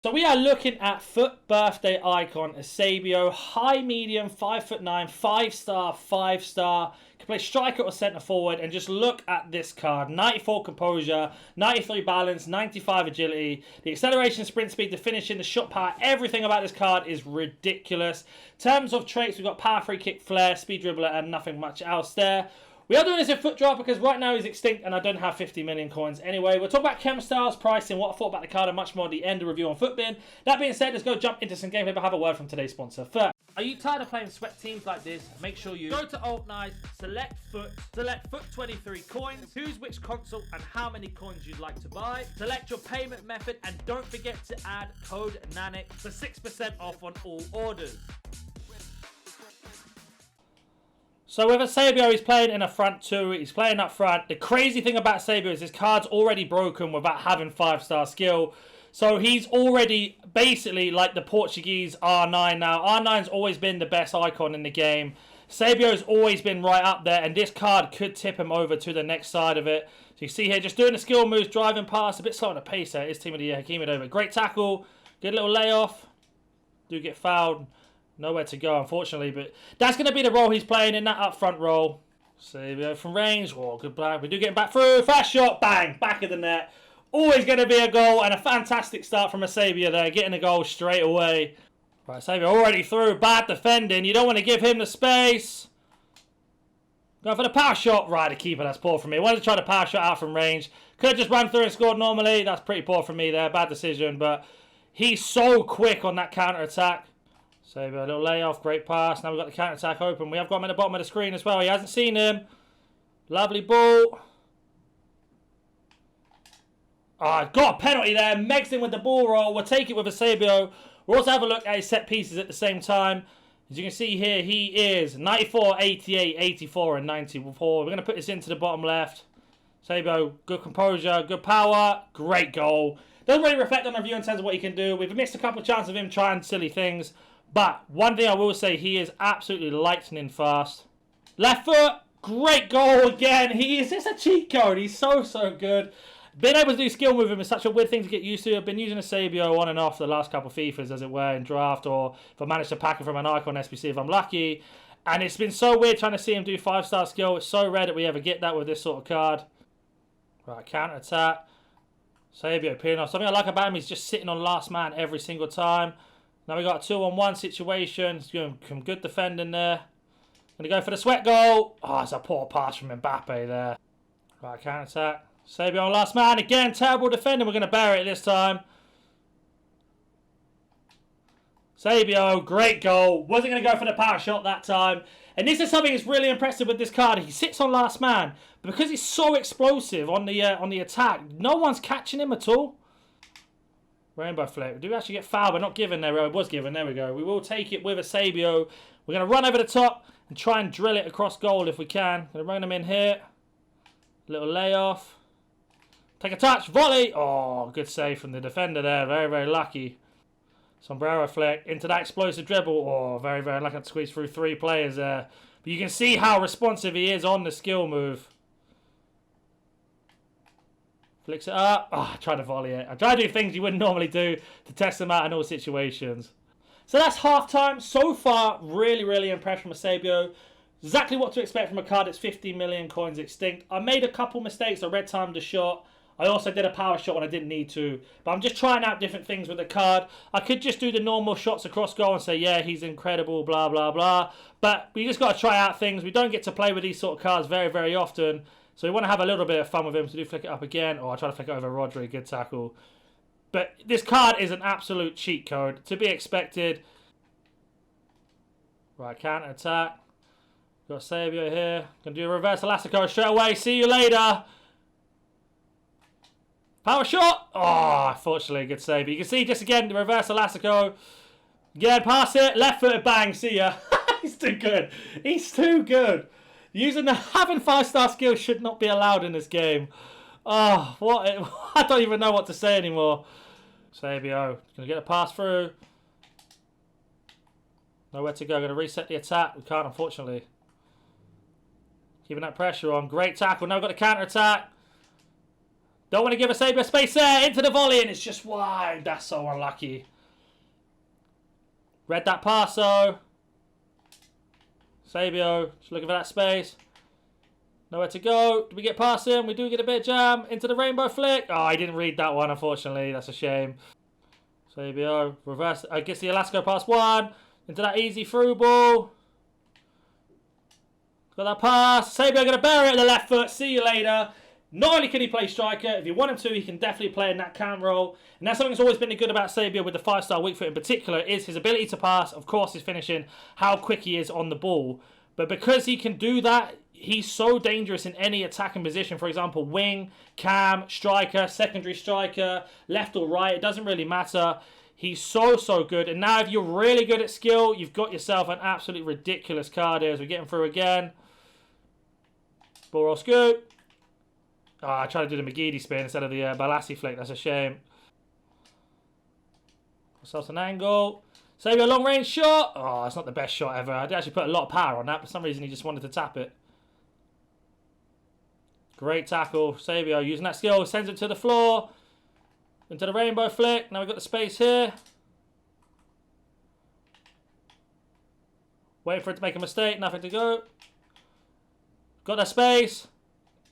So we are looking at FUT birthday icon Eusebio, high medium, 5'9", 5-star, 5-star. Can play striker or centre forward, and just look at this card. 94 composure, 93 balance, 95 agility. The acceleration, sprint speed, the finishing, the shot power, everything about this card is ridiculous. In terms of traits, we've got power, free kick, flair, speed dribbler, and nothing much else there. We are doing this in FUT Drop because right now he's extinct and I don't have 50 million coins anyway. We'll talk about chemstyles, pricing, what I thought about the card, and much more at the end of the review on FUTBin. That being said, let's go jump into some gameplay, but have a word from today's sponsor first. Are you tired of playing sweat teams like this? Make sure you go to Alt Nice, select FUT 23 coins, choose which console and how many coins you'd like to buy, select your payment method, and don't forget to add code NANIC for 6% off on all orders. So with Eusebio, he's playing in a front two. He's playing up front. The crazy thing about Eusebio is his card's already broken without having 5-star skill. So he's already basically like the Portuguese R9 now. R9's always been the best icon in the game. Eusebio's always been right up there, and this card could tip him over to the next side of it. So you see here, just doing the skill moves, driving past, a bit slow on the pace there. His team of the year, Hakeem over. Great tackle, good little layoff. Do get fouled. Nowhere to go, unfortunately, but that's going to be the role he's playing in that up front role. Eusebio from range. Oh, good back. We do get him back through. Fast shot. Bang. Back of the net. Always going to be a goal, and a fantastic start from Eusebio there. Getting a goal straight away. Right, Eusebio already through. Bad defending. You don't want to give him the space. Going for the power shot. Right, the keeper. That's poor from me. Wanted to try the power shot out from range. Could have just run through and scored normally. That's pretty poor from me there. Bad decision, but he's so quick on that counter-attack. Eusebio, a little layoff, great pass. Now we've got the counter-attack open. We have got him at the bottom of the screen as well. He hasn't seen him. Lovely ball. Got a penalty there. Megs in with the ball roll. We'll take it with Eusebio. We'll also have a look at his set pieces at the same time. As you can see here, he is 94, 88, 84, and 94. We're going to put this into the bottom left. Eusebio, good composure, good power, great goal. Doesn't really reflect on the review in terms of what he can do. We've missed a couple of chances of him trying silly things. But one thing I will say, he is absolutely lightning fast. Left foot, great goal again. He is just a cheat code. He's so good. Being able to do skill movement is such a weird thing to get used to. I've been using Eusebio on and off the last couple of FIFAs, as it were, in draft, or if I manage to pack him from an icon SBC if I'm lucky. And it's been so weird trying to see him do 5-star skill. It's so rare that we ever get that with this sort of card. Right, counter attack. Eusebio peeling off. Something I like about him is just sitting on last man every single time. Now we got a 2-on-1 situation. He's doing some good defending there. Going to go for the sweat goal. Oh, it's a poor pass from Mbappe there. Right, counter attack. Eusebio on last man. Again, terrible defending. We're going to bury it this time. Eusebio, great goal. Wasn't going to go for the power shot that time. And this is something that's really impressive with this card. He sits on last man. But because he's so explosive on the attack, no one's catching him at all. Rainbow flick. We do actually get fouled, but not given there. It was given. There we go. We will take it with Eusebio. We're going to run over the top and try and drill it across goal if we can. Going to run him in here. Little layoff. Take a touch. Volley. Oh, good save from the defender there. Very lucky. Sombrero flick into that explosive dribble. Oh, very lucky to squeeze through 3 players there. But you can see how responsive he is on the skill move. Flicks it up. Oh, I try to volley it. I try to do things you wouldn't normally do to test them out in all situations. So that's half-time. So far, really impressed from Eusebio. Exactly what to expect from a card that's 50 million coins extinct. I made a couple mistakes. I red-timed the shot. I also did a power shot when I didn't need to. But I'm just trying out different things with the card. I could just do the normal shots across goal and say, yeah, he's incredible, blah, blah, blah. But we just got to try out things. We don't get to play with these sort of cards very often. So we want to have a little bit of fun with him. So do flick it up again. Oh, I try to flick it over Rodri. Good tackle. But this card is an absolute cheat code. To be expected. Right, counter attack. Got Eusebio here. Going to do a reverse elastico straight away. See you later. Power shot. Oh, unfortunately, good save. But you can see just again the reverse elastico. Again, pass it. Left footed, bang. See ya. He's too good. He's too good. Having 5-star skills should not be allowed in this game. Oh, what? I don't even know what to say anymore. Eusebio, gonna get a pass through. Nowhere to go. Gonna reset the attack. We can't, unfortunately. Keeping that pressure on. Great tackle. Now we've got the counter attack. Don't want to give Eusebio space there. Into the volley, and it's just wide. That's so unlucky. Read that pass, though. Eusebio, just looking for that space. Nowhere to go. Do we get past him? We do get a bit of jam. Into the rainbow flick. Oh, I didn't read that one, unfortunately. That's a shame. Eusebio, reverse. I guess the Elasco pass one. Into that easy through ball. Got that pass. Eusebio going to bury it in the left foot. See you later. Not only can he play striker, if you want him to, he can definitely play in that cam role. And that's something that's always been good about Eusebio with the 5-star weak foot in particular, is his ability to pass, of course, his finishing, how quick he is on the ball. But because he can do that, he's so dangerous in any attacking position. For example, wing, cam, striker, secondary striker, left or right. It doesn't really matter. He's so, so good. And now if you're really good at skill, you've got yourself an absolutely ridiculous card here as we get him through again. Ball roll scoop. Oh, I tried to do the McGeady spin instead of the Balassi flick. That's a shame. Ourselves an angle. Eusebio long range shot. Oh, it's not the best shot ever. I did actually put a lot of power on that. For some reason, he just wanted to tap it. Great tackle. Eusebio using that skill. Sends it to the floor. Into the rainbow flick. Now we've got the space here. Waiting for it to make a mistake. Nothing to go. Got that space.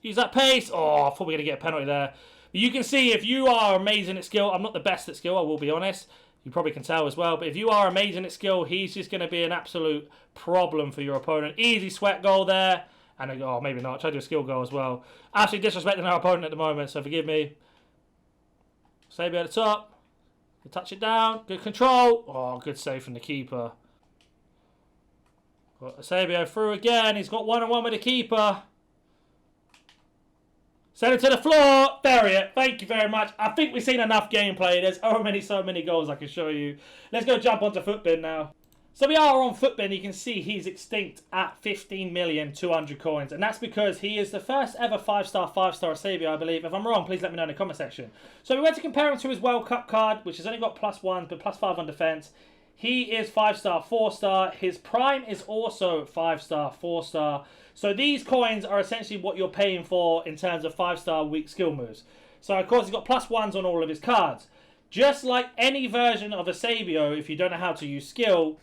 Use that pace. Oh, I thought we were going to get a penalty there. But you can see if you are amazing at skill. I'm not the best at skill, I will be honest. You probably can tell as well. But if you are amazing at skill, he's just going to be an absolute problem for your opponent. Easy sweat goal there. And, oh, maybe not. Try to do a skill goal as well. Absolutely disrespecting our opponent at the moment, so forgive me. Eusebio at the top. Touch it down. Good control. Oh, good save from the keeper. Got Eusebio through again. He's got one-on-one with the keeper. Send it to the floor. Bury it. Thank you very much. I think we've seen enough gameplay. There's so many goals I can show you. Let's go jump onto Footbin now. So we are on Footbin. You can see he's extinct at 15,200,000 coins. And that's because he is the first ever 5-star Eusebio, I believe. If I'm wrong, please let me know in the comment section. So we went to compare him to his World Cup card, which has only got +1, but +5 on defense. He is 5-star, 4-star. His prime is also 5-star, 4-star. So these coins are essentially what you're paying for in terms of 5-star weak skill moves. So of course he's got +1s on all of his cards. Just like any version of Eusebio, if you don't know how to use skill,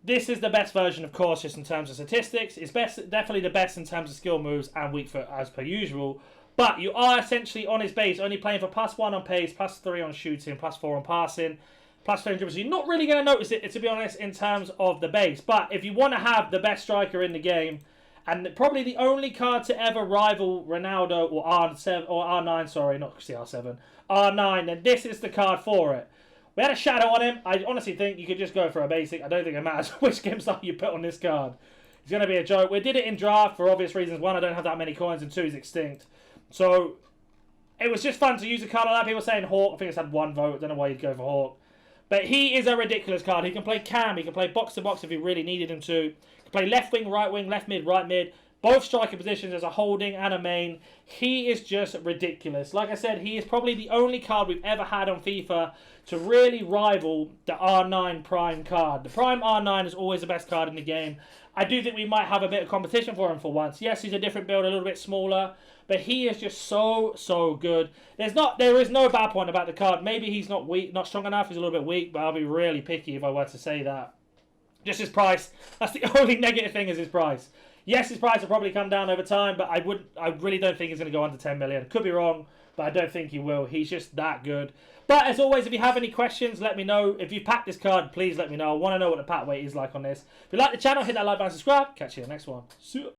this is the best version, of course, just in terms of statistics. It's definitely the best in terms of skill moves and weak foot as per usual. But you are essentially on his base only playing for +1 on pace, +3 on shooting, +4 on passing, +3 on dribbles. You're not really going to notice it, to be honest, in terms of the base. But if you want to have the best striker in the game, and probably the only card to ever rival Ronaldo or R7 or R9, sorry, not CR7, R9, then this is the card for it. We had a shadow on him. I honestly think you could just go for a basic. I don't think it matters which game style you put on this card. It's going to be a joke. We did it in draft for obvious reasons. One, I don't have that many coins, and two, he's extinct. So it was just fun to use a card like that. People saying Hawk. I think it's had 1 vote. I don't know why you'd go for Hawk. But he is a ridiculous card. He can play cam. He can play box-to-box if he really needed him to. He can play left wing, left mid, right mid. Both striker positions as a holding and a main. He is just ridiculous. Like I said, he is probably the only card we've ever had on FIFA to really rival the R9 Prime card. The Prime R9 is always the best card in the game. I do think we might have a bit of competition for him for once. Yes, he's a different build, a little bit smaller, but he is just so good. There is no bad point about the card. Maybe he's not strong enough. He's a little bit weak, but I'll be really picky if I were to say that. Just his price. That's the only negative thing, is his price. Yes, his price will probably come down over time, but I really don't think he's going to go under 10 million. Could be wrong, but I don't think he will. He's just that good. But as always, if you have any questions, let me know. If you packed this card, please let me know. I want to know what the pack weight is like on this. If you like the channel, hit that like button, subscribe. Catch you in the next one. See ya.